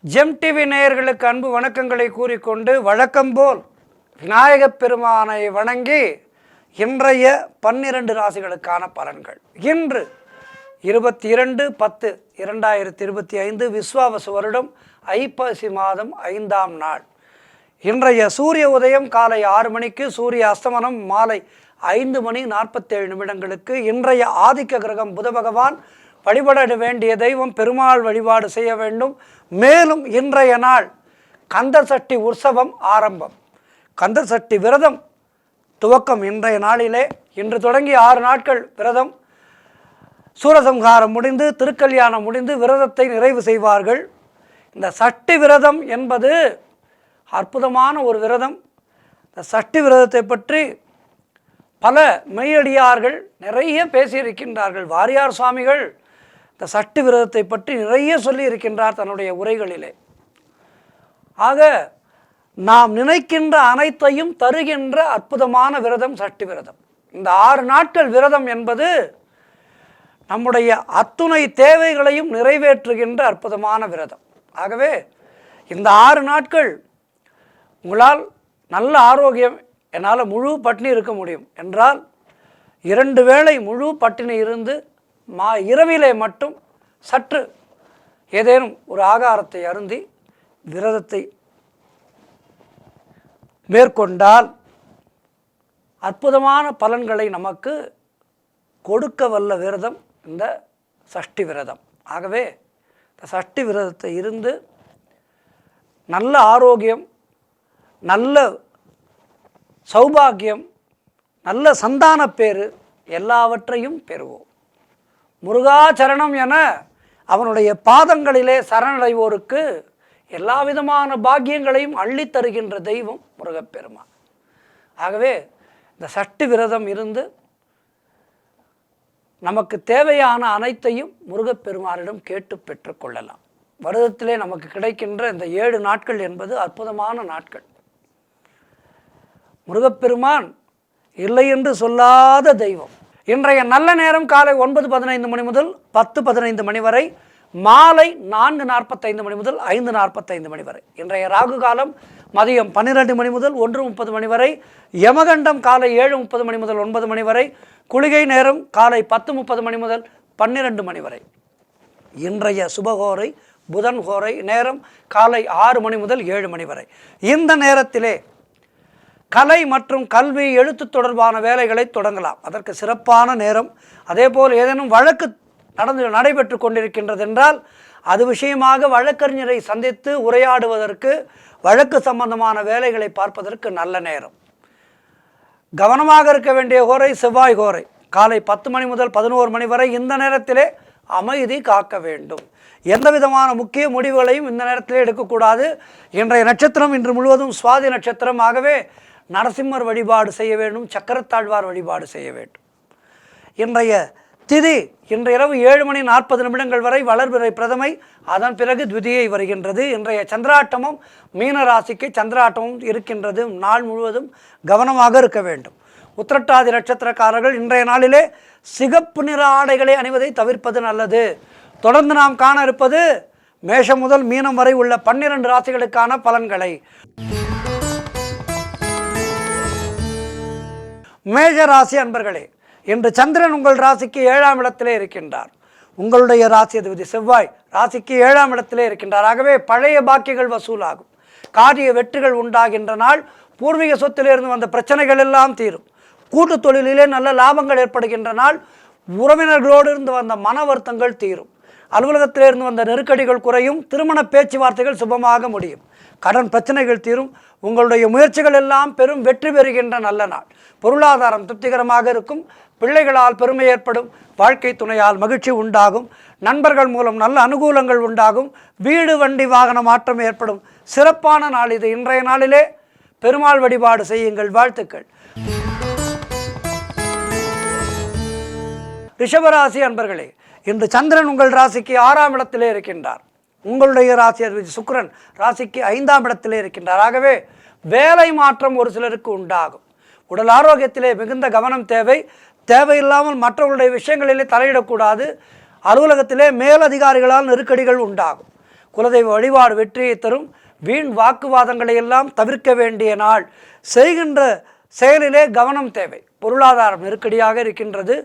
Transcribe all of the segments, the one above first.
GeM TV நேயர்களுக்கு அன்பு வணக்கங்களை கூறிக்கொண்டு வழக்கம்போல் விநாயகப் பெருமானை வணங்கி இன்றைய 12 ராசிகளுக்கான பலன்கள். இன்று 22/10/2025 விஸ்வாவசு வருடம் ஐப்பசி மாதம் 5ஆம் நாள். இன்றைய சூரிய உதயம் காலை 6 மணிக்கு, சூரிய அஸ்தமனம் மாலை 5:47 இன்றைய ஆதிக்க கிரகம் புத பகவான். வழிபட வேண்டிய தெய்வம் பெருமாள் வழிபாடு செய்ய வேண்டும். மேலும் இன்றைய நாள் கந்தர் சஷ்டி உற்சவம் ஆரம்பம். கந்தர் சஷ்டி விரதம் துவக்கம் இன்றைய நாளிலே. இன்று தொடங்கி 6 நாட்கள் விரதம். சூரசம்ஹாரம் முடிந்து திருக்கல்யாணம் முடிந்து விரதத்தை நிறைவு செய்வார்கள். இந்த சஷ்டி விரதம் என்பது அற்புதமான ஒரு விரதம். இந்த சஷ்டி விரதத்தை பற்றி பல மெய்யடியார்கள் நிறைய பேசியிருக்கின்றார்கள். வாரியார் சுவாமிகள் இந்த சஷ்டி விரதத்தை பற்றி நிறைய சொல்லி இருக்கின்றார் தன்னுடைய உரைகளிலே. ஆக நாம் நினைக்கின்ற அனைத்தையும் தருகின்ற அற்புதமான விரதம் சஷ்டி விரதம். இந்த 6 நாட்கள் விரதம் என்பது நம்முடைய அத்துணை தேவைகளையும் நிறைவேற்றுகின்ற அற்புதமான விரதம். ஆகவே இந்த 6 நாட்கள் உங்களால் நல்ல ஆரோக்கியம், என்னால் முழு பட்டினி இருக்க முடியும் என்றால் 2 வேளை முழு பட்டினி இருந்து இரவிலே மட்டும் சற்று ஏதேனும் ஒரு ஆகாரத்தை அருந்தி விரதத்தை மேற்கொண்டால் அற்புதமான பலன்களை நமக்கு கொடுக்க வல்ல விரதம் இந்த சஷ்டி விரதம். ஆகவே இந்த சஷ்டி விரதத்தை இருந்து நல்ல ஆரோக்கியம், நல்ல சௌபாகியம், நல்ல சந்தான பேறு எல்லாவற்றையும் பெறுவோம். முருகாச்சரணம் என அவனுடைய பாதங்களிலே சரணடைவோருக்கு எல்லா விதமான பாக்கியங்களையும் அள்ளித் தருகின்ற தெய்வம் முருகப்பெருமான். ஆகவே இந்த சஷ்டி விரதம் இருந்து நமக்கு தேவையான அனைத்தையும் முருகப்பெருமானிடம் கேட்டு பெற்றுக்கொள்ளலாம். வருடத்திலே நமக்கு கிடைக்கின்ற இந்த 7 நாட்கள் என்பது அற்புதமான நாட்கள். முருகப்பெருமான் இல்லை என்று சொல்லாத தெய்வம். இன்றைய நல்ல நேரம் காலை 9:15 மணி முதல் 10:15 மணி வரை, மாலை 4:45 மணி முதல் 5:45 மணி வரை. இன்றைய ராகு காலம் மதியம் 12 மணி முதல் 1:30 மணி வரை, யமகண்டம் காலை 7:30 மணி முதல் 9 மணி வரை, குளிகை நேரம் காலை 10:30 மணி முதல் 12 மணி வரை. இன்றைய சுபகோரை புதன் கோரை நேரம் காலை 6 மணி முதல் 7 மணி வரை. இந்த நேரத்திலே கலை மற்றும் கல்வி எழுத்து தொடர்பான வேலைகளை தொடங்கலாம். அதற்கு சிறப்பான நேரம். அதேபோல் ஏதேனும் வழக்கு நடைபெற்று கொண்டிருக்கின்றது என்றால் அது விஷயமாக வழக்கறிஞரை சந்தித்து உரையாடுவதற்கு, வழக்கு சம்பந்தமான வேலைகளை பார்ப்பதற்கு நல்ல நேரம். கவனமாக இருக்க வேண்டிய கோரை செவ்வாய் கோரை காலை 10 மணி முதல் 11 மணி வரை. இந்த நேரத்திலே அமைதி காக்க வேண்டும். எந்த விதமான முக்கிய முடிவுகளையும் இந்த நேரத்திலே எடுக்கக்கூடாது. இன்றைய நட்சத்திரம் இன்று முழுவதும் சுவாதி நட்சத்திரம். ஆகவே நரசிம்மர் வழிபாடு செய்ய வேண்டும், சக்கரத்தாழ்வார் வழிபாடு செய்ய வேண்டும். இன்றைய திதி இன்று இரவு 7:40 வரை வளர்பிறை பிரதமை, அதன் பிறகு த்விதியை வருகின்றது. இன்றைய சந்திராட்டமும் மீன ராசிக்கு சந்திராட்டமும் இருக்கின்றது. நாள் முழுவதும் கவனமாக இருக்க வேண்டும். உத்திரட்டாதி நட்சத்திரக்காரர்கள் இன்றைய நாளிலே சிகப்பு நிற ஆடைகளை அணிவதை தவிர்ப்பது நல்லது. தொடர்ந்து நாம் காண இருப்பது மேஷம் முதல் மீனம் வரை உள்ள 12 ராசிகளுக்கான பலன்களை. மேஷ ராசி அன்பர்களே, இன்று சந்திரன் உங்கள் ராசிக்கு 7ஆம் இடத்திலே இருக்கின்றார். உங்களுடைய ராசி அதிபதி செவ்வாய் ராசிக்கு 7ஆம் இடத்திலே இருக்கின்றார். ஆகவே பழைய பாக்கிகள் வசூலாகும், காரிய வெற்றிகள் உண்டாகின்ற நாள். பூர்வீக சொத்திலிருந்து வந்த பிரச்சனைகள் எல்லாம் தீரும். கூட்டு தொழிலிலே நல்ல லாபங்கள் ஏற்படுகின்ற நாள். உறவினர்களோடு இருந்து வந்த மன வருத்தங்கள் தீரும். அலுவலகத்திலிருந்து வந்த நெருக்கடிகள் குறையும். திருமண பேச்சுவார்த்தைகள் சுபமாக முடியும். கடன் பிரச்சனைகள் தீரும். உங்களுடைய முயற்சிகள் எல்லாம் பெரும் வெற்றி பெறுகின்ற நல்ல நாள். பொருளாதாரம் திருப்திகரமாக இருக்கும். பிள்ளைகளால் பெருமை ஏற்படும். வாழ்க்கை துணையால் மகிழ்ச்சி உண்டாகும். நண்பர்கள் மூலம் நல்ல அனுகூலங்கள் உண்டாகும். வீடு வண்டி வாகன மாற்றம் ஏற்படும். சிறப்பான நாள் இது. இன்றைய நாளிலே பெருமாள் வழிபாடு செய்யுங்கள். வாழ்த்துக்கள். ரிஷபராசி அன்பர்களே, இன்று சந்திரன் உங்கள் ராசிக்கு 6ஆம் இடத்திலே இருக்கின்றார். உங்களுடைய ராசி அதிபதி சுக்கிரன் ராசிக்கு 5ஆம் இடத்திலே இருக்கின்றார். ஆகவே வேலை மாற்றம் ஒரு சிலருக்கு உண்டாகும். உடல் ஆரோக்கியத்திலே மிகுந்த கவனம் தேவை. தேவையில்லாமல் மற்றவர்களுடைய விஷயங்களிலே தலையிடக்கூடாது. அலுவலகத்திலே மேலதிகாரிகளால் நெருக்கடிகள் உண்டாகும். குலதெய்வ வழிபாடு வெற்றியை தரும். வீண் வாக்குவாதங்களை எல்லாம் தவிர்க்க வேண்டிய நாள். செய்கின்ற செயலிலே கவனம் தேவை. பொருளாதாரம் நெருக்கடியாக இருக்கின்றது.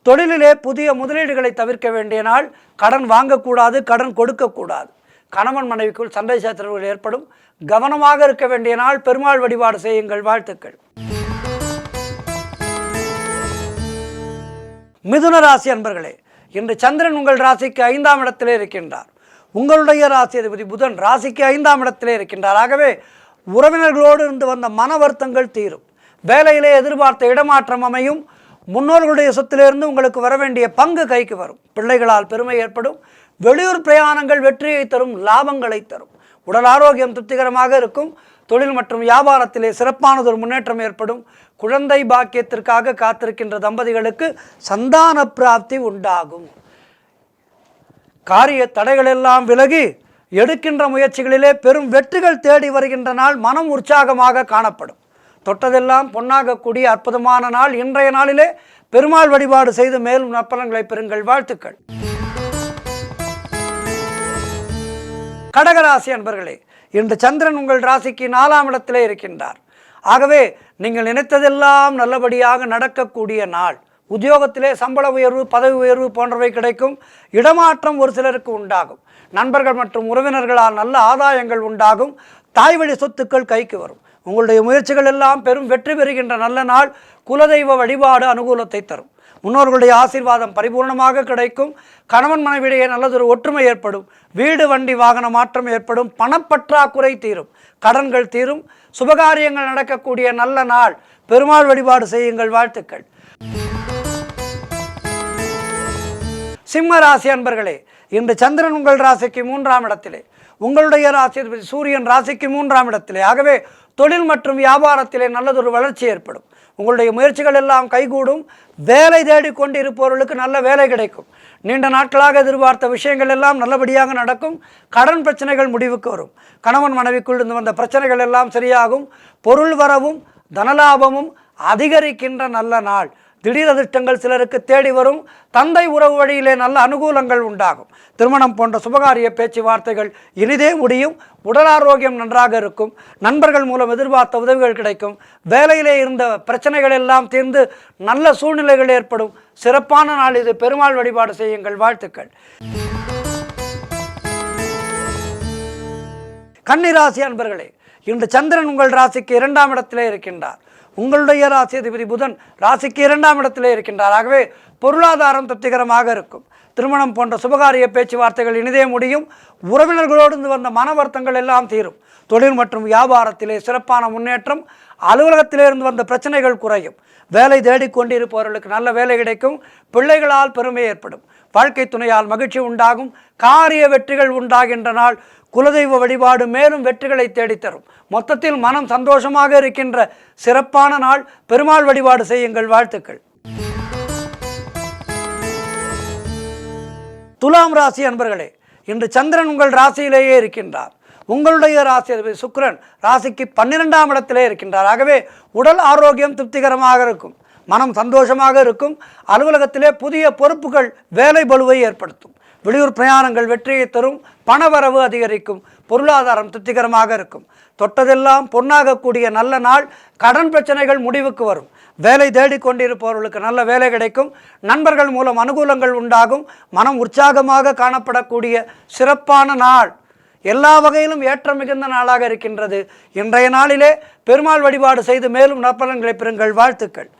தொழிலிலே புதிய முதலீடுகளை தவிர்க்க வேண்டிய நாள். கடன் வாங்கக்கூடாது, கடன் கொடுக்கக்கூடாது. கணவன் மனைவிக்குள் சண்டை சச்சரவுகள் ஏற்படும். கவனமாக இருக்க வேண்டிய நாள். பெருமாள் வழிபாடு செய்யுங்கள். வாழ்த்துக்கள். மிதுன ராசி அன்பர்களே, இன்று சந்திரன் உங்கள் ராசிக்கு 5ஆம் இடத்திலே இருக்கின்றார். உங்களுடைய ராசி அதிபதி புதன் ராசிக்கு 5ஆம் இடத்திலே இருக்கின்றார். ஆகவே உறவினர்களோடு இருந்து வந்த மன வருத்தங்கள் தீரும். வேலையிலே எதிர்பார்த்த இடமாற்றம் அமையும். முன்னோர்களுடைய சொத்திலிருந்து உங்களுக்கு வர வேண்டிய பங்கு கைக்கு வரும். பிள்ளைகளால் பெருமை ஏற்படும். வெளியூர் பிரயாணங்கள் வெற்றியை தரும், லாபங்களை தரும். உடல் ஆரோக்கியம் திருப்திகரமாக இருக்கும். தொழில் மற்றும் வியாபாரத்திலே சிறப்பானதொரு முன்னேற்றம் ஏற்படும். குழந்தை பாக்கியத்திற்காக காத்திருக்கின்ற தம்பதிகளுக்கு சந்தான பிராப்தி உண்டாகும். காரிய தடைகள் எல்லாம் விலகி எடுக்கின்ற முயற்சிகளிலே பெரும் வெற்றிகள் தேடி வருகின்ற நாள். மனம் உற்சாகமாக காணப்படும். தொட்டதெல்லாம் பொன்னாகக்கூடிய அற்புதமான நாள். இன்றைய நாளிலே பெருமாள் வழிபாடு செய்து மேலும் நற்பலன்களை பெறுங்கள். வாழ்த்துக்கள். கடகராசி அன்பர்களே, இன்று சந்திரன் உங்கள் ராசிக்கு 4ஆம் இடத்திலே இருக்கின்றார். ஆகவே நீங்கள் நினைத்ததெல்லாம் நல்லபடியாக நடக்கக்கூடிய நாள். உத்தியோகத்திலே சம்பள உயர்வு, பதவி உயர்வு போன்றவை கிடைக்கும். இடமாற்றம் ஒரு சிலருக்கு உண்டாகும். நண்பர்கள் மற்றும் உறவினர்களால் நல்ல ஆதாயங்கள் உண்டாகும். தாய் வழி சொத்துக்கள் கைக்கு வரும். உங்களுடைய முயற்சிகள் எல்லாம் பெரும் வெற்றி பெறுகின்ற நல்ல நாள். குலதெய்வ வழிபாடு அனுகூலத்தை தரும். முன்னோர்களுடைய ஆசீர்வாதம் பரிபூர்ணமாக கிடைக்கும். கணவன் மனைவிடையே நல்லதொரு ஒற்றுமை ஏற்படும். வீடு வண்டி வாகன மாற்றம் ஏற்படும். பணப்பற்றாக்குறை தீரும். கடன்கள் தீரும். சுபகாரியங்கள் நடக்கக்கூடிய நல்ல நாள். பெருமாள் வழிபாடு செய்யுங்கள். வாழ்த்துக்கள். சிம்ம ராசி அன்பர்களே, இன்று சந்திரன் உங்கள் ராசிக்கு 3ஆம் இடத்திலே, உங்களுடைய ராசி சூரியன் ராசிக்கு 3ஆம் இடத்திலே. ஆகவே தொழில் மற்றும் வியாபாரத்திலே நல்லதொரு வளர்ச்சி ஏற்படும். உங்களுடைய முயற்சிகள் எல்லாம் கைகூடும். வேலை தேடி கொண்டு இருப்பவர்களுக்கு நல்ல வேலை கிடைக்கும். நீண்ட நாட்களாக எதிர்பார்த்த விஷயங்கள் எல்லாம் நல்லபடியாக நடக்கும். கடன் பிரச்சனைகள் முடிவுக்கு வரும். கணவன் மனைவிக்குள் இருந்து வந்த பிரச்சனைகள் எல்லாம் சரியாகும். பொருள் வரவும் தனலாபமும் அதிகரிக்கின்ற நல்ல நாள். திடீர் அதிர்ஷ்டங்கள் சிலருக்கு தேடி வரும். தந்தை உறவு வழியிலே நல்ல அனுகூலங்கள் உண்டாகும். திருமணம் போன்ற சுபகாரிய பேச்சுவார்த்தைகள் இனிதே முடியும். உடல் ஆரோக்கியம் நன்றாக இருக்கும். நண்பர்கள் மூலம் எதிர்பார்த்த உதவிகள் கிடைக்கும். வேலையிலே இருந்த பிரச்சனைகள் எல்லாம் தீர்ந்து நல்ல சூழ்நிலைகள் ஏற்படும். சிறப்பான நாள் இது. பெருமாள் வழிபாடு செய்யுங்கள். வாழ்த்துக்கள். கன்னிராசி அன்பர்களே, இன்று சந்திரன் உங்கள் ராசிக்கு 2ஆம் இடத்திலே இருக்கின்றார். உங்களுடைய ராசி அதிபதி புதன் ராசிக்கு 2ஆம் இடத்திலே இருக்கின்றார். ஆகவே பொருளாதாரம் திருப்திகரமாக இருக்கும். திருமணம் போன்ற சுபகாரிய பேச்சுவார்த்தைகள் இனிதே முடியும். உறவினர்களோடு வந்த மன வருத்தங்கள் எல்லாம் தீரும். தொழில் மற்றும் வியாபாரத்திலே சிறப்பான முன்னேற்றம். அலுவலகத்திலே இருந்து வந்த பிரச்சனைகள் குறையும். வேலை தேடிக்கொண்டிருப்பவர்களுக்கு நல்ல வேலை கிடைக்கும். பிள்ளைகளால் பெருமை ஏற்படும். வாழ்க்கை துணையால் மகிழ்ச்சி உண்டாகும். காரிய வெற்றிகள் உண்டாகின்ற நாள். குலதெய்வ வழிபாடு மேலும் வெற்றிகளை தேடித்தரும். மொத்தத்தில் மனம் சந்தோஷமாக இருக்கின்ற சிறப்பான நாள். பெருமாள் வழிபாடு செய்யுங்கள். வாழ்த்துக்கள். துலாம் ராசி அன்பர்களே, இன்று சந்திரன் உங்கள் ராசியிலேயே இருக்கின்றார். உங்களுடைய ராசி அதிபதி சுக்கிரன் ராசிக்கு 12ஆம் இடத்திலே இருக்கின்றார். ஆகவே உடல் ஆரோக்கியம் திருப்திகரமாக இருக்கும். மனம் சந்தோஷமாக இருக்கும். அலுவலகத்திலே புதிய பொறுப்புகள் வேலை பளுவை ஏற்படுத்தும். வெளியூர் பிரயாணங்கள் வெற்றியை தரும். பணவரவு அதிகரிக்கும். பொருளாதாரம் திருப்திகரமாக இருக்கும். தொட்டதெல்லாம் பொன்னாகக்கூடிய நல்ல நாள். கடன் பிரச்சனைகள் முடிவுக்கு வரும். வேலை தேடிக்கொண்டிருப்பவர்களுக்கு நல்ல வேலை கிடைக்கும். நண்பர்கள் மூலம் அனுகூலங்கள் உண்டாகும். மனம் உற்சாகமாக காணப்படக்கூடிய சிறப்பான நாள். எல்லா வகையிலும் ஏற்றம் மிகுந்த நாளாக இருக்கின்றது. இன்றைய நாளிலே பெருமாள் வழிபாடு செய்து மேலும் நற்பலன்களை பெறுங்கள். வாழ்த்துக்கள்.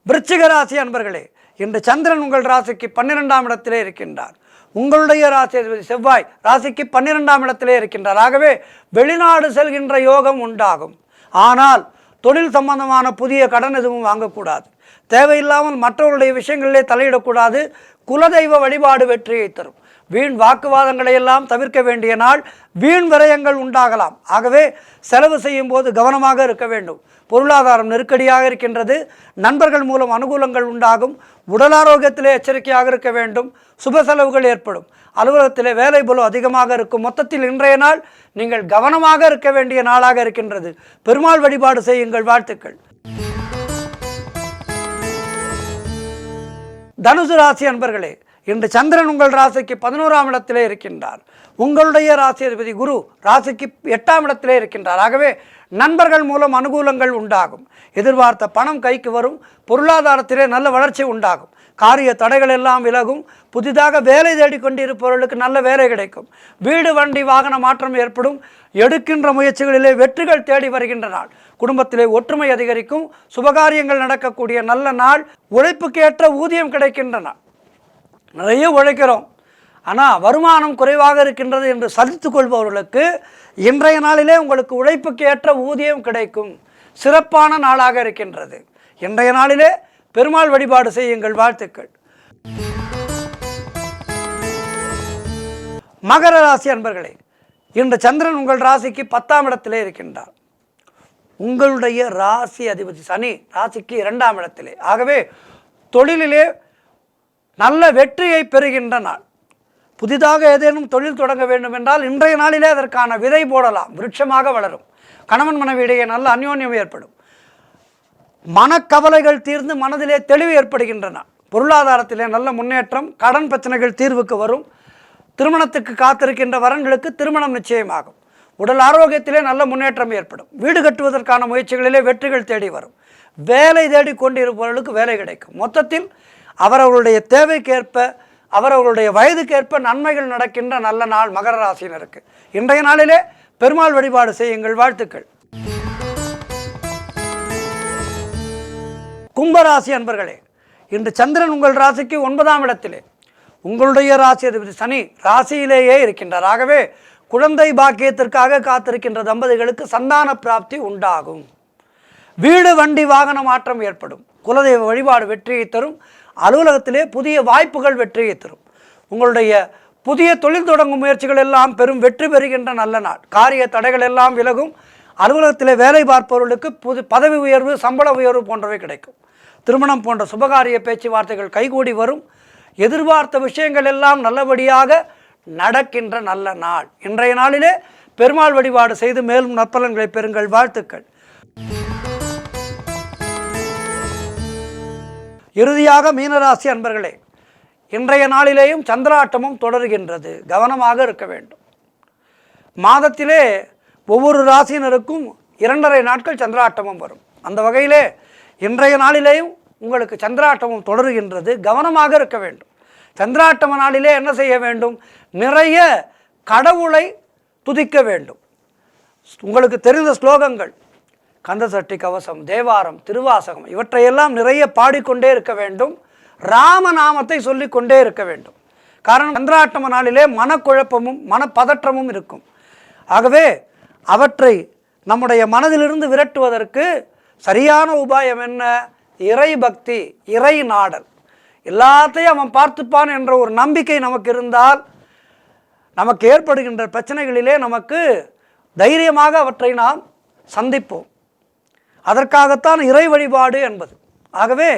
விருச்சிக ராசி அன்பர்களே, இன்று சந்திரன் உங்கள் ராசிக்கு 12ஆம் இடத்திலே இருக்கின்றார். உங்களுடைய ராசி அதிபதி செவ்வாய் ராசிக்கு 12ஆம் இடத்திலே இருக்கின்றார். ஆகவே வெளிநாடு செல்கின்ற யோகம் உண்டாகும். ஆனால் தொழில் சம்பந்தமான புதிய கடன் எதுவும் வாங்கக்கூடாது. தேவையில்லாமல் மற்றவர்களுடைய விஷயங்களிலே தலையிடக்கூடாது. குலதெய்வ வழிபாடு வெற்றியை தரும். வீண் வாக்குவாதங்களை எல்லாம் தவிர்க்க வேண்டிய நாள். வீண் விரயங்கள் உண்டாகலாம். ஆகவே செலவு செய்யும் போது கவனமாக இருக்க வேண்டும். பொருளாதாரம் நெருக்கடியாக இருக்கின்றது. நண்பர்கள் மூலம் அனுகூலங்கள் உண்டாகும். உடல் ஆரோக்கியத்திலே எச்சரிக்கையாக இருக்க வேண்டும். சுப செலவுகள் ஏற்படும். அலுவலகத்திலே வேலை பளு அதிகமாக இருக்கும். மொத்தத்தில் இன்றைய நாள் நீங்கள் கவனமாக இருக்க வேண்டிய நாளாக இருக்கின்றது. பெருமாள் வழிபாடு செய்யுங்கள். வாழ்த்துக்கள். தனுசு ராசி அன்பர்களே, இன்று சந்திரன் உங்கள் ராசிக்கு 11ஆம் இடத்திலே இருக்கின்றார். உங்களுடைய ராசி அதிபதி குரு ராசிக்கு 8ஆம் இடத்திலே இருக்கின்றார். ஆகவே நண்பர்கள் மூலம் அனுகூலங்கள் உண்டாகும். எதிர்பார்த்த பணம் கைக்கு வரும். பொருளாதாரத்திலே நல்ல வளர்ச்சி உண்டாகும். காரிய தடைகள் எல்லாம் விலகும். புதிதாக வேலை தேடிக்கொண்டிருப்பவர்களுக்கு நல்ல வேலை கிடைக்கும். வீடு வண்டி வாகன மாற்றம் ஏற்படும். எடுக்கின்ற முயற்சிகளிலே வெற்றிகள் தேடி வருகின்ற நாள். குடும்பத்திலே ஒற்றுமை அதிகரிக்கும். சுபகாரியங்கள் நடக்கக்கூடிய நல்ல நாள். உழைப்புக்கு ஏற்ற ஊதியம் கிடைக்கின்ற நாள். நிறைய உழைக்கிறோம், ஆனால் வருமானம் குறைவாக இருக்கின்றது என்று சலித்துக் கொள்பவர்களுக்கு இன்றைய நாளிலே உங்களுக்கு உழைப்புக்கு ஏற்ற ஊதியம் கிடைக்கும். சிறப்பான நாளாக இருக்கின்றது. இன்றைய நாளிலே பெருமாள் வழிபாடு செய்யுங்கள். வாழ்த்துக்கள். மகர ராசி அன்பர்களே, இன்று சந்திரன் உங்கள் ராசிக்கு 10ஆம் இடத்திலே இருக்கின்றார். உங்களுடைய ராசி அதிபதி சனி ராசிக்கு 2ஆம் இடத்திலே. ஆகவே தொழிலிலே நல்ல வெற்றியை பெறுகின்ற நாள். புதிதாக ஏதேனும் தொழில் தொடங்க வேண்டும் என்றால் இன்றைய நாளிலே அதற்கான விதை போடலாம். விருட்சமாக வளரும். கணவன் மனைவியிடையே நல்ல அந்யோன்யம் ஏற்படும். மனக்கவலைகள் தீர்ந்து மனதிலே தெளிவு ஏற்படுகின்றன. பொருளாதாரத்திலே நல்ல முன்னேற்றம். கடன் பிரச்சனைகள் தீர்வுக்கு வரும். திருமணத்துக்கு காத்திருக்கின்ற வரன்களுக்கு திருமணம் நிச்சயமாகும். உடல் ஆரோக்கியத்திலே நல்ல முன்னேற்றம் ஏற்படும். வீடு கட்டுவதற்கான முயற்சிகளிலே வெற்றிகள் தேடி வரும். வேலை தேடி கொண்டிருப்பவர்களுக்கு வேலை கிடைக்கும். மொத்தத்தில் அவரவர்களுடைய தேவைக்கேற்ப அவரவர்களுடைய வயதுக்கேற்ப நன்மைகள் நடக்கின்ற நல்ல நாள் மகர ராசியினருக்கு. இன்றைய நாளிலே பெருமாள் வழிபாடு செய்யுங்கள். வாழ்த்துக்கள். கும்பராசி அன்பர்களே, இன்று சந்திரன் உங்கள் ராசிக்கு 9ஆம் இடத்திலே. உங்களுடைய ராசி அதிபதி சனி ராசியிலேயே இருக்கின்றார். ஆகவே குழந்தை பாக்கியத்திற்காக காத்திருக்கின்ற தம்பதிகளுக்கு சந்தான பிராப்தி உண்டாகும். வீடு வண்டி வாகன மாற்றம் ஏற்படும். குலதெய்வ வழிபாடு வெற்றியை தரும். அலுவலகத்திலே புதிய வாய்ப்புகள் வெற்றியை தரும். உங்களுடைய புதிய தொழில் தொடங்கும் முயற்சிகள் எல்லாம் பெரும் வெற்றி பெறுகின்ற நல்ல நாள். காரிய தடைகள் எல்லாம் விலகும். அலுவலகத்திலே வேலை பார்ப்பவர்களுக்கு பதவி உயர்வு, சம்பள உயர்வு போன்றவை கிடைக்கும். திருமணம் போன்ற சுபகாரிய பேச்சுவார்த்தைகள் கைகூடி வரும். எதிர்பார்த்த விஷயங்கள் எல்லாம் நல்லபடியாக நடக்கின்ற நல்ல நாள். இன்றைய நாளிலே பெருமாள் வழிபாடு செய்து மேலும் நற்பலன்களை பெறுங்கள். வாழ்த்துக்கள். இறுதியாக மீனராசி அன்பர்களே, இன்றைய நாளிலேயும் சந்திராட்டமும் தொடர்கின்றது. கவனமாக இருக்க வேண்டும். மாதத்திலே ஒவ்வொரு ராசியினருக்கும் 2.5 நாட்கள் சந்திராட்டமும் வரும். அந்த வகையிலே இன்றைய நாளிலேயும் உங்களுக்கு சந்திராட்டமும் தொடர்கின்றது. கவனமாக இருக்க வேண்டும். சந்திராட்டம நாளிலே என்ன செய்ய வேண்டும்? நிறைய கடவுளை துதிக்க வேண்டும். உங்களுக்கு தெரிந்த ஸ்லோகங்கள் கந்தசஷ்டி கவசம், தேவாரம், திருவாசகம் இவற்றையெல்லாம் நிறைய பாடிக்கொண்டே இருக்க வேண்டும். ராமநாமத்தை சொல்லிக்கொண்டே இருக்க வேண்டும். காரணம், சந்திராட்டம நாளிலே மனக்குழப்பமும் மனப்பதற்றமும் இருக்கும். ஆகவே அவற்றை நம்முடைய மனதிலிருந்து விரட்டுவதற்கு சரியான உபாயம் என்ன? இறை பக்தி, இறை நாடல். எல்லாத்தையும் அவன் பார்த்துப்பான் என்ற ஒரு நம்பிக்கை நமக்கு இருந்தால் நமக்கு ஏற்படுகின்ற பிரச்சனைகளிலே நமக்கு தைரியமாக அவற்றை நாம் சந்திப்போம். அதற்காகத்தான் இறை வழிபாடு என்பது. ஆகவே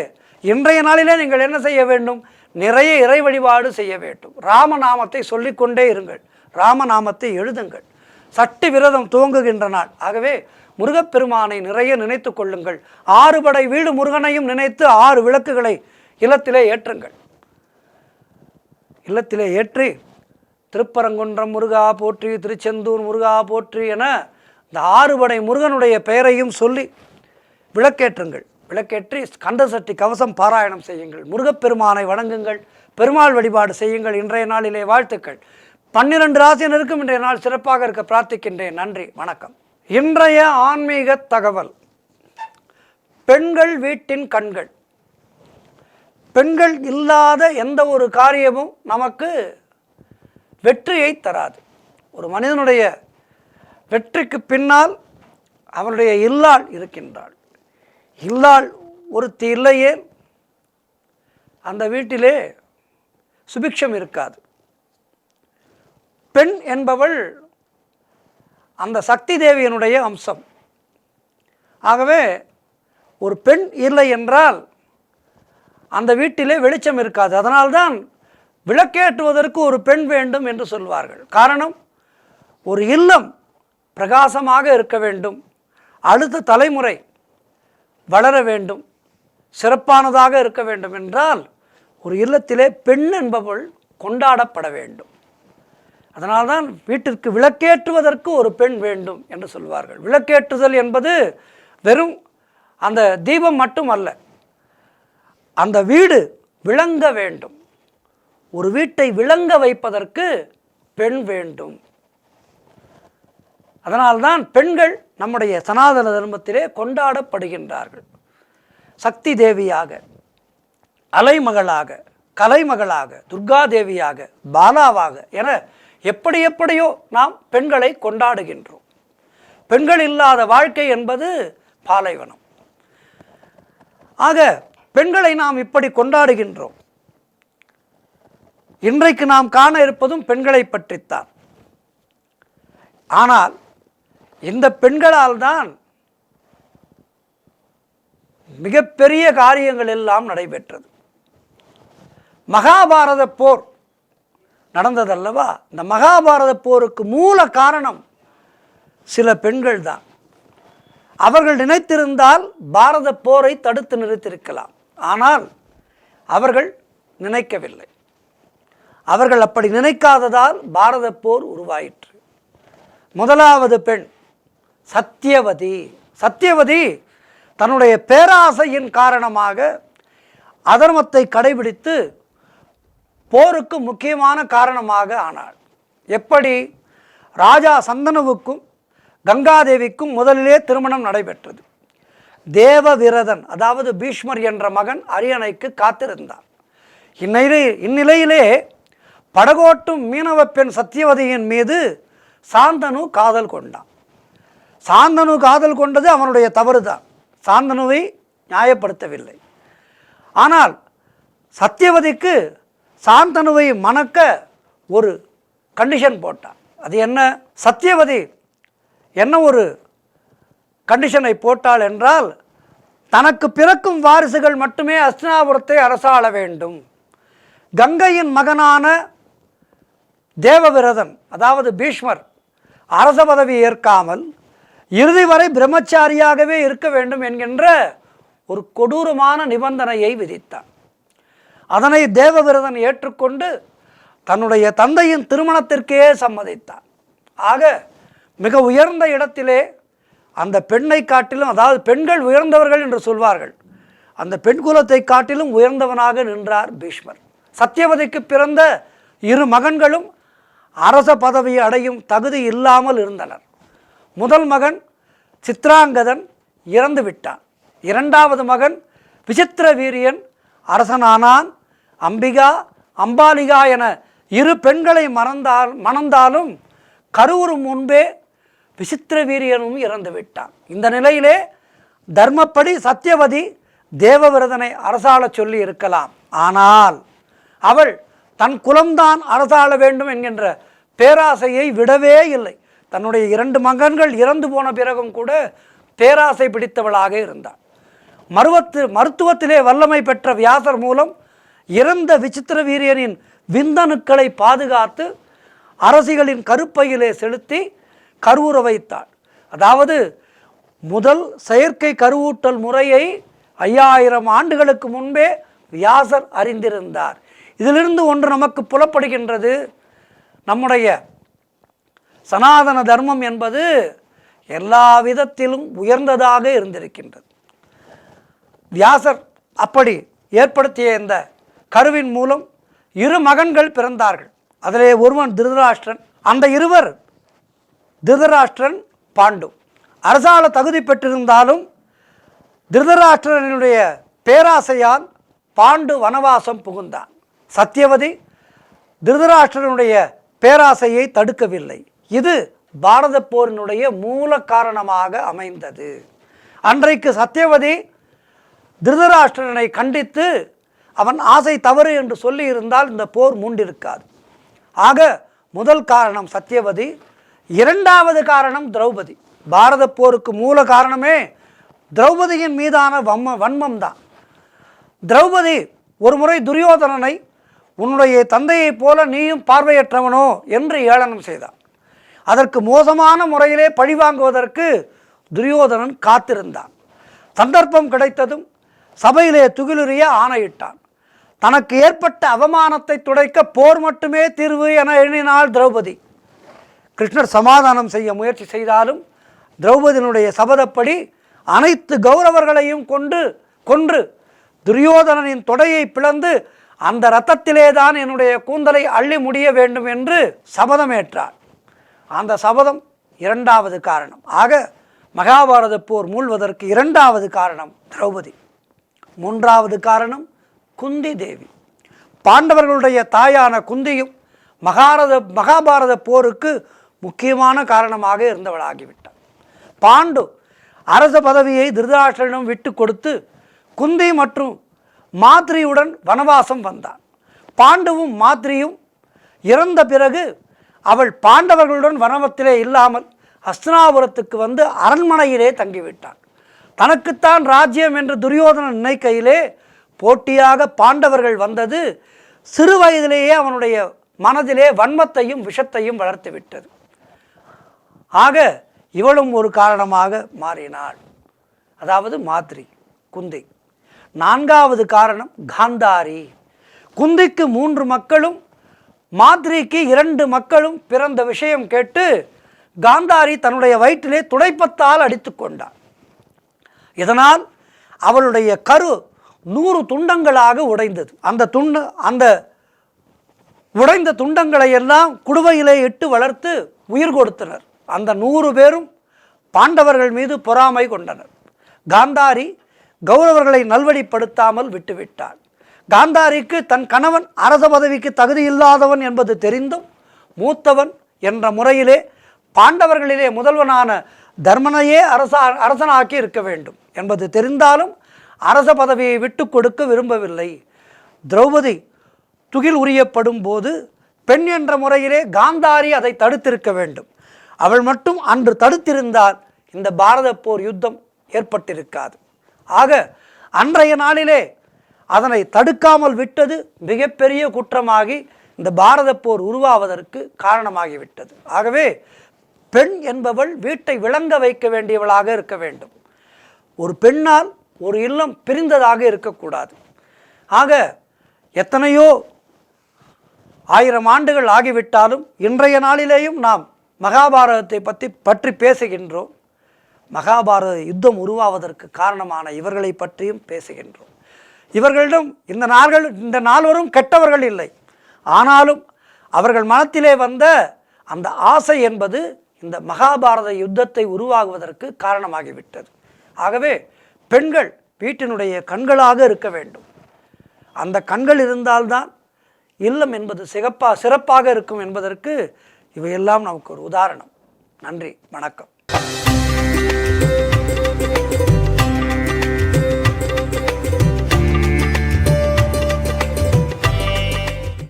இன்றைய நாளிலே நீங்கள் என்ன செய்ய வேண்டும்? நிறைய இறை வழிபாடு செய்ய வேண்டும். ராமநாமத்தை சொல்லிக்கொண்டே இருங்கள். ராமநாமத்தை எழுதுங்கள். சஷ்டி விரதம் துவங்குகின்ற நாள். ஆகவே முருகப்பெருமானை நிறைய நினைத்து கொள்ளுங்கள். 6 படை வீடு முருகனையும் நினைத்து 6 விளக்குகளை இல்லத்திலே ஏற்றுங்கள். இல்லத்திலே ஏற்றி திருப்பரங்குன்றம் முருகா போற்றி, திருச்செந்தூர் முருகா போற்றி என இந்த 6 படை முருகனுடைய பெயரையும் சொல்லி விளக்கேற்றுங்கள். விளக்கேற்றி கந்தசஷ்டி கவசம் பாராயணம் செய்யுங்கள். முருகப்பெருமானை வணங்குங்கள். பெருமாள் வழிபாடு செய்யுங்கள். இன்றைய நாளிலே வாழ்த்துக்கள். 12 ராசியினருக்கும் இன்றைய நாள் சிறப்பாக இருக்க பிரார்த்திக்கின்றேன். நன்றி, வணக்கம். இன்றைய ஆன்மீக தகவல். பெண்கள் வீட்டின் கண்கள். பெண்கள் இல்லாத எந்த ஒரு காரியமும் நமக்கு வெற்றியை தராது. ஒரு மனிதனுடைய வெற்றிக்கு பின்னால் அவனுடைய இல்லாள் இருக்கின்றாள். இல்லாள் ஒருத்தி இல்லையே அந்த வீட்டிலே சுபிக்ஷம் இருக்காது. பெண் என்பவள் அந்த சக்தி தேவியனுடைய அம்சம். ஆகவே ஒரு பெண் இல்லை என்றால் அந்த வீட்டிலே வெளிச்சம் இருக்காது. அதனால்தான் விளக்கேற்றுவதற்கு ஒரு பெண் வேண்டும் என்று சொல்வார்கள். காரணம், ஒரு இல்லம் பிரகாசமாக இருக்க வேண்டும், அடுத்த தலைமுறை வளர வேண்டும், சிறப்பானதாக இருக்க வேண்டும் என்றால் ஒரு இல்லத்திலே பெண் என்பவள் கொண்டாடப்பட வேண்டும். அதனால்தான் வீட்டிற்கு விளக்கேற்றுவதற்கு ஒரு பெண் வேண்டும் என்று சொல்வார்கள். விளக்கேற்றுதல் என்பது வெறும் அந்த தீபம் மட்டும் அல்ல, அந்த வீடு விளங்க வேண்டும். ஒரு வீட்டை விளங்க வைப்பதற்கு பெண் வேண்டும். அதனால்தான் பெண்கள் நம்முடைய சனாதன தர்மத்திலே கொண்டாடப்படுகின்றார்கள். சக்தி தேவியாக, அலைமகளாக, கலைமகளாக, துர்கா தேவியாக, பாலாவாக என எப்படியோ நாம் பெண்களை கொண்டாடுகின்றோம். பெண்கள் இல்லாத வாழ்க்கை என்பது பாலைவனம். ஆக பெண்களை நாம் இப்படி கொண்டாடுகின்றோம். இன்றைக்கு நாம் காண இருப்பதும் பெண்களை பற்றித்தான். ஆனால் இந்த பெண்களால் தான் மிகப்பெரிய காரியங்கள் எல்லாம் நடைபெற்றது. மகாபாரத போர் நடந்ததல்லவா? இந்த மகாபாரத போருக்கு மூல காரணம் சில பெண்கள் தான். அவர்கள் நினைத்திருந்தால் பாரத போரை தடுத்து நிறுத்தியிருக்கலாம். ஆனால் அவர்கள் நினைக்கவில்லை. அவர்கள் அப்படி நினைக்காததால் பாரத போர் உருவாயிற்று. முதலாவது பெண் சத்தியவதி. சத்தியவதி தன்னுடைய பேராசையின் காரணமாக அதர்மத்தை கடைபிடித்து போருக்கு முக்கியமான காரணமாக ஆனாள். எப்படி? ராஜா சந்தனுவுக்கும் கங்காதேவிக்கும் முதலிலே திருமணம் நடைபெற்றது. தேவவிரதன் அதாவது பீஷ்மர் என்ற மகன் அரியணைக்கு காத்திருந்தான். இந்நிலையிலே படகோட்டும் மீனவ பெண் சத்தியவதியின் மீது சாந்தனு காதல் கொண்டான். சாந்தனு காதல் கொண்டது அவனுடைய தவறுதான். சாந்தனுவை நியாயப்படுத்தவில்லை. ஆனால் சத்தியவதிக்கு சாந்தனுவை மணக்க ஒரு கண்டிஷன் போட்டான். அது என்ன? சத்தியவதி என்ன ஒரு கண்டிஷனை போட்டாள் என்றால், தனக்கு பிறக்கும் வாரிசுகள் மட்டுமே அஸ்தினாபுரத்தை அரசாள வேண்டும். கங்கையின் மகனான தேவவிரதன் அதாவது பீஷ்மர் அரச பதவி ஏற்காமல் இறுதி வரை பிரம்மச்சாரியாகவே இருக்க வேண்டும் என்கின்ற ஒரு கொடூரமான நிபந்தனையை விதித்தான். அதனை தேவவிரதன் ஏற்றுக்கொண்டு தன்னுடைய தந்தையின் திருமணத்திற்கே சம்மதித்தான். ஆக மிக உயர்ந்த இடத்திலே அந்த பெண்ணை காட்டிலும், அதாவது பெண்கள் உயர்ந்தவர்கள் என்று சொல்வார்கள், அந்த பெண் குலத்தை காட்டிலும் உயர்ந்தவனாக நின்றார் பீஷ்மர். சத்தியவதிக்கு பிறந்த இரு மகன்களும் அரச பதவியை அடையும் தகுதி இல்லாமல் இருந்தனர். முதல் மகன் சித்ராங்கதன் இறந்து விட்டான். இரண்டாவது மகன் விசித்திர வீரியன் அரசனானான். அம்பிகா அம்பாலிகா என இரு பெண்களை மணந்தாலும் கருவுறும் முன்பே விசித்திர வீரியனும் இறந்து விட்டான். இந்த நிலையிலே தர்மப்படி சத்தியவதி தேவவிரதனை அரசாள சொல்லி இருக்கலாம். ஆனால் அவள் தன் குலம்தான் அரசாள வேண்டும் என்கின்ற பேராசையை விடவே இல்லை. தன்னுடைய இரண்டு மகன்கள் இறந்து போன பிறகும் கூட பேராசை பிடித்தவளாக இருந்தாள். மருத்துவத்திலே வல்லமை பெற்ற வியாசர் மூலம் இறந்த விசித்திர வீரியனின் விந்தணுக்களை பாதுகாத்து அரசிகளின் கருப்பையிலே செலுத்தி கருவுற வைத்தாள். அதாவது முதல் செயற்கை கருவூட்டல் முறையை 5000 ஆண்டுகளுக்கு முன்பே வியாசர் அறிந்திருந்தார். இதிலிருந்து ஒன்று நமக்கு புலப்படுகின்றது. நம்முடைய சனாதன தர்மம் என்பது எல்லா விதத்திலும் உயர்ந்ததாக இருந்திருக்கின்றது. வியாசர் அப்படி ஏற்படுத்திய இந்த கருவின் மூலம் இரு மகன்கள் பிறந்தார்கள். அதிலே ஒருவன் திருதராஷ்டிரன். அந்த இருவர் திருதராஷ்டிரன் பாண்டு அரசாள தகுதி பெற்றிருந்தாலும் திருதராஷ்டிரனுடைய பேராசையால் பாண்டு வனவாசம் புகுந்தான். சத்தியவதி திருதராஷ்டிரனுடைய பேராசையை தடுக்கவில்லை. இது பாரத போரினுடைய மூல காரணமாக அமைந்தது. அன்றைக்கு சத்தியவதி திருதராஷ்டிரனை கண்டித்து அவன் ஆசை தவறு என்று சொல்லி இருந்தால் இந்த போர் மூண்டிருக்காது. ஆக முதல் காரணம் சத்தியவதி. இரண்டாவது காரணம் திரௌபதி. பாரத போருக்கு மூல காரணமே திரௌபதியின் மீதான வன்மம் தான். திரௌபதி ஒரு முறை துரியோதனனை உன்னுடைய தந்தையைப் போல நீயும் பார்வையற்றவனோ என்று ஏளனம் செய்தான். அதற்கு மோசமான முறையிலே பழிவாங்குவதற்கு துரியோதனன் காத்திருந்தான். சந்தர்ப்பம் கிடைத்ததும் சபையிலே துகிலுரிய ஆணையிட்டான். தனக்கு ஏற்பட்ட அவமானத்தை துடைக்க போர் மட்டுமே தீர்வு என எண்ணினாள் திரௌபதி. கிருஷ்ணர் சமாதானம் செய்ய முயற்சி செய்தாலும் திரௌபதியினுடைய சபதப்படி அனைத்து கௌரவர்களையும் கொன்று துரியோதனனின் தொடையை பிளந்து அந்த இரத்தத்திலே தான் என்னுடைய கூந்தலை அள்ளி முடிய வேண்டும் என்று சபதமேற்றார். அந்த சபதம் இரண்டாவது காரணம். ஆக மகாபாரத போர் மூழ்வதற்கு இரண்டாவது காரணம் திரௌபதி. மூன்றாவது காரணம் குந்தி தேவி. பாண்டவர்களுடைய தாயான குந்தியும் மகாபாரத போருக்கு முக்கியமான காரணமாக இருந்தவளாகிவிட்டார். பாண்டு அரச பதவியை திருதராஷ்டிரனிடம் விட்டு கொடுத்து குந்தி மற்றும் மாத்ரியுடன் வனவாசம் வந்தார். பாண்டுவும் மாத்ரியும் இறந்த பிறகு அவள் பாண்டவர்களுடன் வனவத்திலே இல்லாமல் ஹஸ்தினாபுரத்துக்கு வந்து அரண்மனையிலே தங்கிவிட்டாள். தனக்குத்தான் ராஜ்யம் என்று துரியோதனன் நினைக்கையிலே போட்டியாக பாண்டவர்கள் வந்தது சிறு வயதிலேயே அவனுடைய மனதிலே வன்மத்தையும் விஷத்தையும் வளர்த்து விட்டது. ஆக இவளும் ஒரு காரணமாக மாறினாள், அதாவது மாத்ரி குந்தி. நான்காவது காரணம் காந்தாரி. குந்திக்கு 3 மக்களும் மாத்ரிக்கு 2 மக்களும் பிறந்த விஷயம் கேட்டு காந்தாரி தன்னுடைய வயிற்றிலே துடைப்பத்தால் அடித்து கொண்டாள். இதனால் அவளுடைய கரு 100 துண்டங்களாக உடைந்தது. அந்த உடைந்த துண்டங்களை எல்லாம் குடுவையிலே இட்டு வளர்த்து உயிர் கொடுத்தனர். அந்த 100 பேரும் பாண்டவர்கள் மீது பொறாமை கொண்டனர். காந்தாரி கௌரவர்களை நல்வழிப்படுத்தாமல் விட்டுவிட்டாள். காந்தாரிக்கு தன் கணவன் அரச பதவிக்கு தகுதியில்லாதவன் என்பது தெரிந்தும் மூத்தவன் என்ற முறையிலே பாண்டவர்களிலே முதல்வனான தர்மனையே அரசனாக்கி இருக்க வேண்டும் என்பது தெரிந்தாலும் அரச பதவியை விட்டு கொடுக்க விரும்பவில்லை. திரௌபதி துகில் உரியப்படும் போது பெண் என்ற முறையிலே காந்தாரி அதை தடுத்திருக்க வேண்டும். அவள் மட்டும் அன்று தடுத்திருந்தால் இந்த பாரத போர் யுத்தம் ஏற்பட்டிருக்காது. ஆக அன்றைய நாளிலே அதனை தடுக்காமல் விட்டது மிகப்பெரிய குற்றமாகி இந்த பாரத போர் உருவாவதற்கு காரணமாகிவிட்டது. ஆகவே பெண் என்பவள் வீட்டை விளங்க வைக்க வேண்டியவளாக இருக்க வேண்டும். ஒரு பெண்ணால் ஒரு இல்லம் பிரிந்ததாக இருக்கக்கூடாது. ஆக எத்தனையோ 1000 ஆண்டுகள் ஆகிவிட்டாலும் இன்றைய நாளிலேயும் நாம் மகாபாரதத்தை பற்றி பேசுகின்றோம். மகாபாரத யுத்தம் உருவாவதற்கு காரணமான இவர்களை பற்றியும் பேசுகின்றோம். இவர்களிடம் இந்த நால்வரும் கெட்டவர்கள் இல்லை. ஆனாலும் அவர்கள் மனத்திலே வந்த அந்த ஆசை என்பது இந்த மகாபாரத யுத்தத்தை உருவாகுவதற்கு காரணமாகிவிட்டது. ஆகவே பெண்கள் வீட்டினுடைய கண்களாக இருக்க வேண்டும். அந்த கண்கள் இருந்தால்தான் இல்லம் என்பது சிறப்பாக இருக்கும் என்பதற்கு இவையெல்லாம் நமக்கு ஒரு உதாரணம். நன்றி, வணக்கம்.